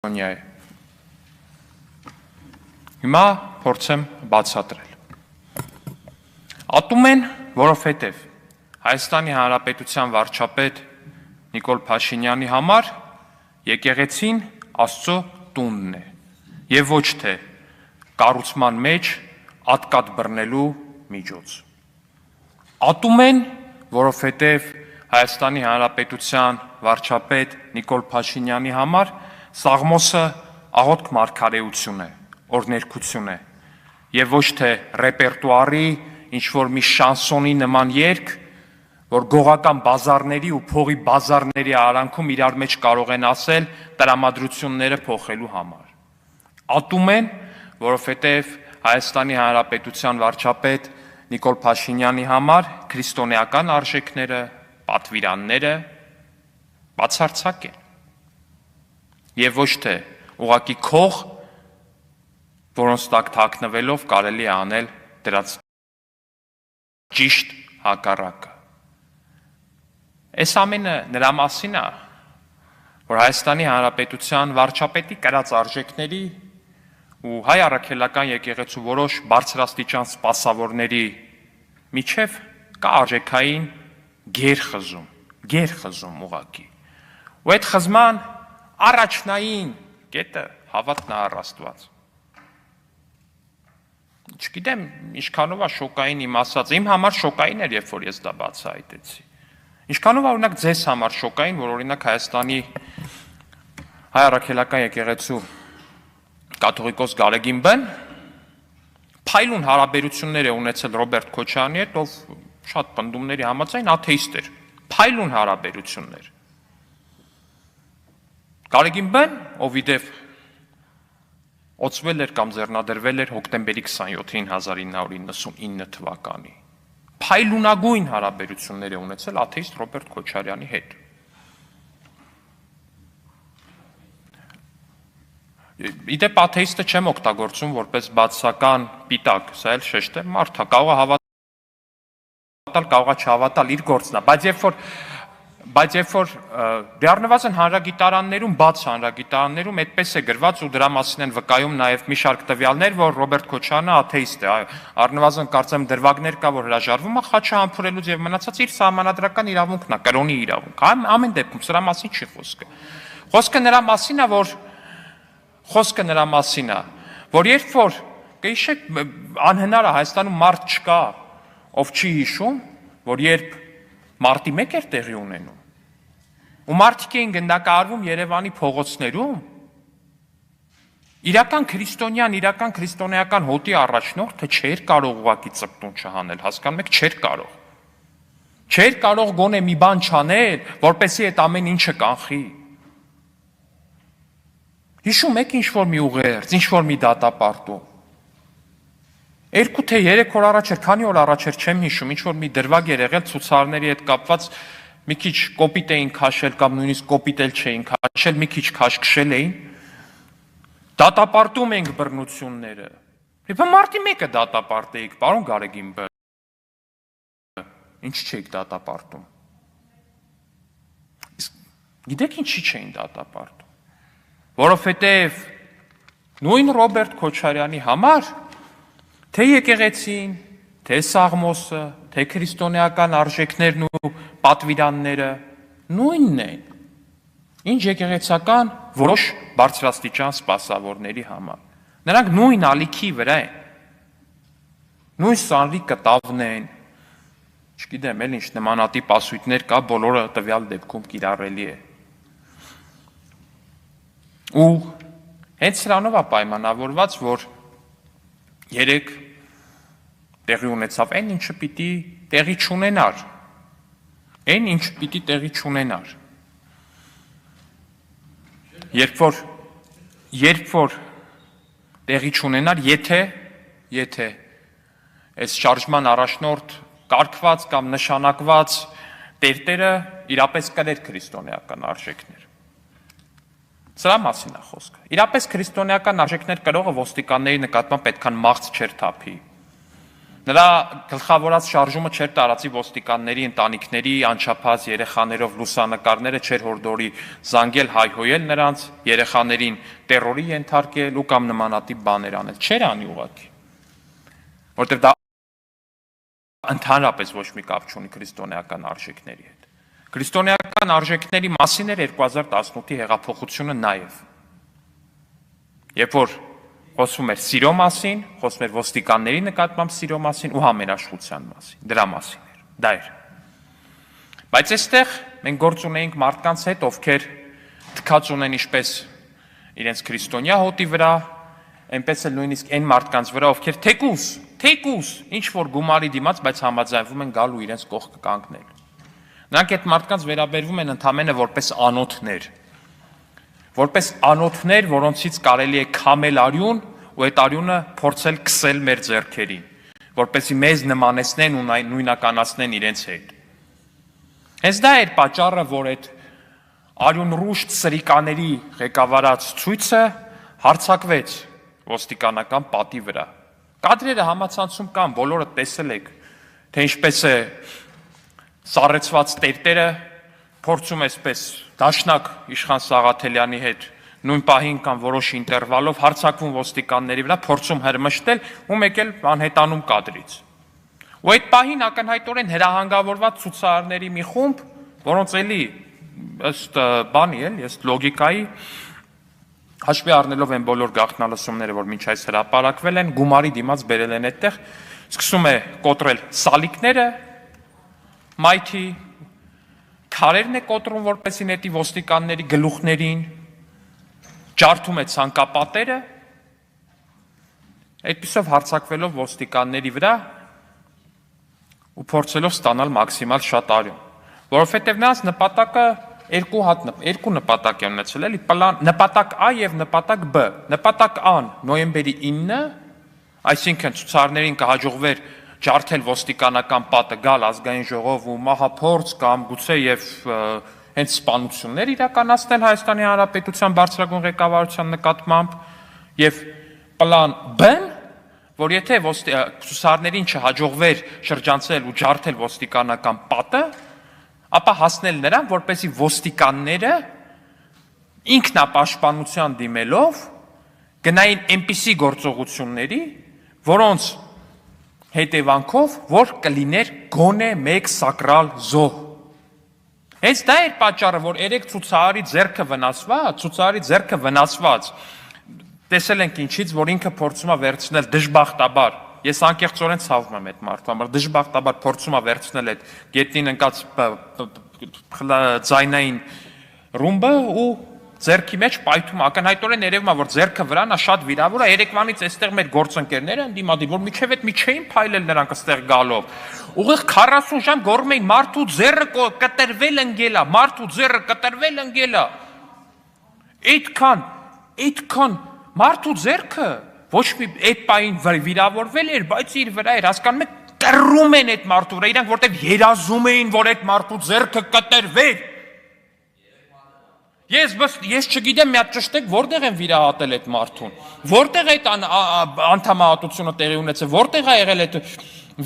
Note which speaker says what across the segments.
Speaker 1: Քրիստոնյա է։ Հիմա փորձեմ բացատրել։ Ատում են, որովհետև Հայաստանի Հանրապետության վարչապետ Նիկոլ Փաշինյանի համար եկեղեցին Աստծո տունն է եւ ոչ թե կառուցման մեջ ատկատ բռնելու միջոց։ Ատում են, որովհետև Հայաստանի Հանրապետության վարչապետ Նիկոլ Փաշինյանի համար Սաղմոսը աղոթք մարգարեություն է, օրհներգություն է եւ ոչ թե ռեպերտուարի ինչ-որ մի շանսոնի նման երգ, որ գողական բազարների ու փողի բազարների արանքում իրար մեջ կարող են ասել տրամադրությունները փոխելու համար։ Ատում են, որովհետեւ Հայաստանի Հանրապետության վարչապետ Նիկոլ Փաշինյանի համար քրիստոնեական արժեքները, պատվիրանները բացարձակ են։ Եվ ոչ թե ուղղակի քող, որոնց տակ թաքնվելով կարելի է անել դրանց ճիշտ հակառակը։ Այս ամենը նրա մասին է, որ Հայաստանի Հանրապետության վարչապետի կրած արժեքների ու հայ առաքելական եկեղեցու որոշ բարձրաստիճան սպասավորների միջև կա արժեքային գերխզում ուղղակի։ Ու այդ խզման առաջնային կետը հավատն առ Աստված։ Չգիտեմ, ինչքանով է շոկային իմ ասած, իմ համար շոկային էր, երբ որ ես դա բացահայտեցի։ Ինչքանով է օրինակ ձեզ համար շոկային, որ օրինակ Հայաստանի հայ առաքելական եկեղեցու կաթողիկոս Գարեգին բն փայլուն հարաբերություններ է ունեցել Ռոբերտ Քոչարյանի հետ, ով շատ պնդումների համաձայն աթեիստ էր։ Փայլուն հարաբերություններ։ Գարեգին բն, ով իդեպ օծվել էր կամ ձեռնադրվել էր հոկտեմբերի 27-ին 1999 թվականի։ Փայլունագույն հարաբերություններ է ունեցել աթեիստ Ռոբերտ Քոչարյանի հետ։ Իդեպ աթեիստը չեմ օգտագործում որպես բացական պիտակ, սա էլ շեշտ է, մարդը կարող է հավատալ, կարող է չհավատալ, իր գործն է, բայց երբ որ դեռնվազն հանրագիտարաններում, բաց հանրագիտարաններում այդպես է գրված ու դրա մասին են վկայում նաև մի շարք տվյալներ, որ Ռոբերտ Քոչարյանը աթեիստ է, առնվազն կարծեմ դրվագներ կա, որ հրաժարվում է խաչը համբուրելուց եւ մնացած իր սահմանադրական իրավունքն է, կրոնի իրավունք։ Ամեն դեպքում սրա մասին չի խոսքը։ Խոսքը նրա մասին է, որ երբ որ կհիշեք, անհնար է Հայաստանում մարդ չկա, ով չի հիշում, որ երբ մարտի 1 էր տեղի ունենում, ու մարդիկ էին գնդակահարվում Երևանի փողոցներում, իրական քրիստոնյան, իրական քրիստոնեական հոտի առաջնորդը չէր կարող ուղղակի ծպտուն չհանել, հասկանում եք, չէր կարող։ Չէր կարող գոնե մի բան չանել, որպեսզի այդ ամեն ինչը կանխի։ Հիշում եք ինչ-որ մի ուղերձ, ինչ-որ մի դատապարտում։ 2 թե 3 օր առաջ էր, քանի օր առաջ էր, չեմ հիշում, ինչ-որ մի դրվագ էր եղել ցուցարարների հետ կապված, մի քիչ կոպիտ էին քաշել կամ նույնիսկ կոպիտ էլ չէին քաշել, մի քիչ քաշքշել էին։ Դատապարտում ենք բռնությունները։ Եվ մարտի 1-ը դատապարտեիք, պարոն Գարեգին բ. Ինչ չէիք դատապարտում։ Գիտեք ինչի չէին դատապարտում։ Որովհետև նույն Ռոբերտ Քոչարյանի համար թե եկեղեցին, թե Սաղմոսը, թե քրիստոնեական արժեքներն ու պատվիրանները նույնն են, ինչ եկեղեցական որոշ բարձրաստիճան սպասավորների համար։ Նրանք նույն ալիքի վրա են, նույն սանրի կտավն են, չգիտեմ, էլ ինչ նմանատիպ ասույթներ կա, բոլորը տվյալ դեպքում կիրառելի է։ Ու հենց սրանով է պայմանավորված, որ երեք տեղի ունեցավ այն ինչը պիտի տեղի չունենար, երբ որ տեղի չունենար, եթե այս շարժման առաջնորդ կարգված կամ նշանակված տերտերը իրապես կրեր քրիստոնեական արժեքներ։ Սրա մասին է խոսքը։ Իրապես քրիստոնեական արժեքներ կրողը ոստիկանների նկատմամբ պետքան մաղց չեր թափի։ Նրա գլխավորած շարժումը չէր տարածի ոստիկանների ընտանիքների անչափահաս երեխաներով լուսանկարները, չէր հորդորի զանգել հայհոյել նրանց, երեխաներին տերորի ենթարկել ու կամ նմանատիպ բաներ անել, չէր անի ուղղակի, որտեղ դա ընդհանրապես ոչ մի կապ չունի քրիստոնեական արժեքների հետ։ Քրիստոնեական արժեքների մասին էր 2018-ի հեղափոխությունը նաև։ Երբ որ խոսվում էր սիրո մասին, խոսվում էր ոստիկանների նկատմամբ սիրո մասին ու համերաշխության մասին, դրա մասին էր, դա էր։ Բայց այստեղ մենք գործ ունեինք մարդկանց հետ, ովքեր թքած ունեն ինչպես իրենց քրիստոնյա հոտի վրա, այնպես էլ նույնիսկ այն մարդկանց վրա, ովքեր թեկուս, ինչ որ գումարի դիմաց, բայց համաձայնվում են գալ ու իրենց կողքը կանգնել։ Նրանք այդ մարդկանց վերաբերվում են ընդամենը որպես անոթներ, որոնցից կարելի է քամել արյուն ու այդ արյունը փորձել քսել մեր ձեռքերին, որպեսզի մեզ նմանեցնեն ու նույնականացնեն իրենց հետ։ Հենց դա էր պատճառը, որ այդ արյունռուշտ սրիկաների ղեկավարած ցույցը հարձակվեց ոստիկանական պատի վրա։ Կադրերը համացանցում կան, բոլորը տեսել եք, թե ինչպես է սառեցված տերտերը փորձում այսպես դաշնակ Իշխան Սաղաթելյանի հետ նույն պահին կամ որոշ ինտերվալով հարձակվում ոստիկանների վրա, փորձում հրմշտել ու մեկ էլ անհետանում կադրից։ Ու այդ պահին ակնհայտորեն հրահանգավորված ցուցարարների մի խումբ, որոնց էլի ըստ բանի էլի, ըստ լոգիկայի, հաշվի առնելով այն բոլոր գաղտնալսումները, որ մինչ այս հրապարակվել են, գումարի դիմաց բերել են այդտեղ, սկսում է կոտրել սալիկները, մայթի, քարերն է կոտրում, որպեսզի նետի ոստիկանների գլուխներին, ջարդում է ցանկապատերը, այդպիսով հարձակվելով ոստիկանների վրա ու փորձելով ստանալ մաքսիմալ շատ արյուն, որովհետև նրանց նպատակը երկու նպատակ է ունեցել, էլի նպատակ A եւ նպատակ B։ Նպատակ A-ն նոյեմբերի 9-ը, այսինքն ցուցարարներին կհաջողվեր ջարդել ոստիկանական պատը, գալ ազգային ժողով ու մահափորձ կամ գուցե եւ հենց սպանություններ իրականացնել Հայաստանի Հանրապետության բարձրագույն ղեկավարության նկատմամբ եւ պլան B-ն, որ եթե ցուցարարներին չհաջողվեր շրջանցել ու ջարդել ոստիկանական պատը, ապա հասնել նրան, որպեսզի ոստիկանները ինքնապաշտպանության դիմելով գնային այնպիսի գործողությունների, որոնց հետևանքով, որ կլիներ գոնե մեկ սակրալ զոհ։ Հենց դա էր պատճառը, որ երեք ցուցարարի ձեռքը վնասված, տեսել ենք ինչից, որ ինքը փորձում է վերցնել դժբախտաբար, ես անկեղծորեն ցավում եմ այդ մարդու համար, դժբախտաբար փորձում է վերցնել այդ գետնին ընկած ձայնային ռումբը ու ձեռքի մեջ պայթում, ակնհայտորեն երևում է, որ ձեռքը վրան է շատ վիրավոր է, երեկվանից այստեղ մեր գործընկերները ընդդիմադիր, որ միջև այդ մի չէին փայլել նրանք այստեղ գալով։ Ուղիղ 40 ժամ գոռում էին մարդու ձեռը կտրվել ընկել է։ Այդքան մարդու ձեռքը ոչ մի այդ պահին վիրավորվել էր, բայց իր վրա էր, հասկանում եք, կռում են այդ մարդու վրա, իրանք որտեվ երազում էին, որ այդ մարդու ձեռքը կտրվեր։ Ես չգիտեմ, մի հատ ճշտեք, որտեղ են վիրահատել այդ մարդուն, որտեղ այդ անդամահատությունը տեղի ունեցել, որտեղ է եղել այդ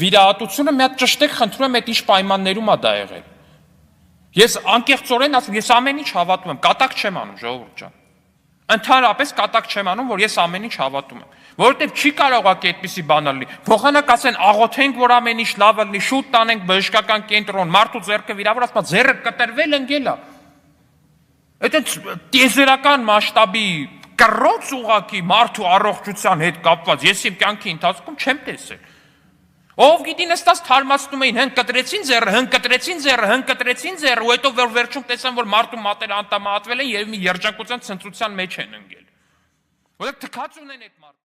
Speaker 1: վիրահատությունը, մի հատ ճշտեք, խնդրում եմ, այդ ինչ պայմաններում է դա եղել։ Ես անկեղծորեն ասում, ես ամեն ինչ հավատում եմ, կատակ չեմ անում, ժողովուրդ ջան։ Ընդհանրապես կատակ չեմ անում, որ ես ամեն ինչ հավատում եմ, որովհետև չի կարող այդպիսի բան լինի։ Փոխանակ ասեն, աղոթենք, որ ամեն ինչ լավ լինի, շուտ տանենք բժշկական կենտրոն, մարդու ձեռքը վիրավոր, ասում, ձեռը կտրվել ընկել է։ Այդ տիեզերական մասշտաբի կռոց ուղակի մարդու առողջության հետ կապված, ես իմ կյանքի ընթացքում չեմ տեսել։ Ով գիտի նստած թարմացնում էին, հնկտրեցին ձեռը, ու հետո վերջում տեսան, որ մարդու մատերը անդամահատվել են եւ մի երջանկության ցնծության մեջ են ընկել։ Որտեղ թքած ունեն այդ մարդը։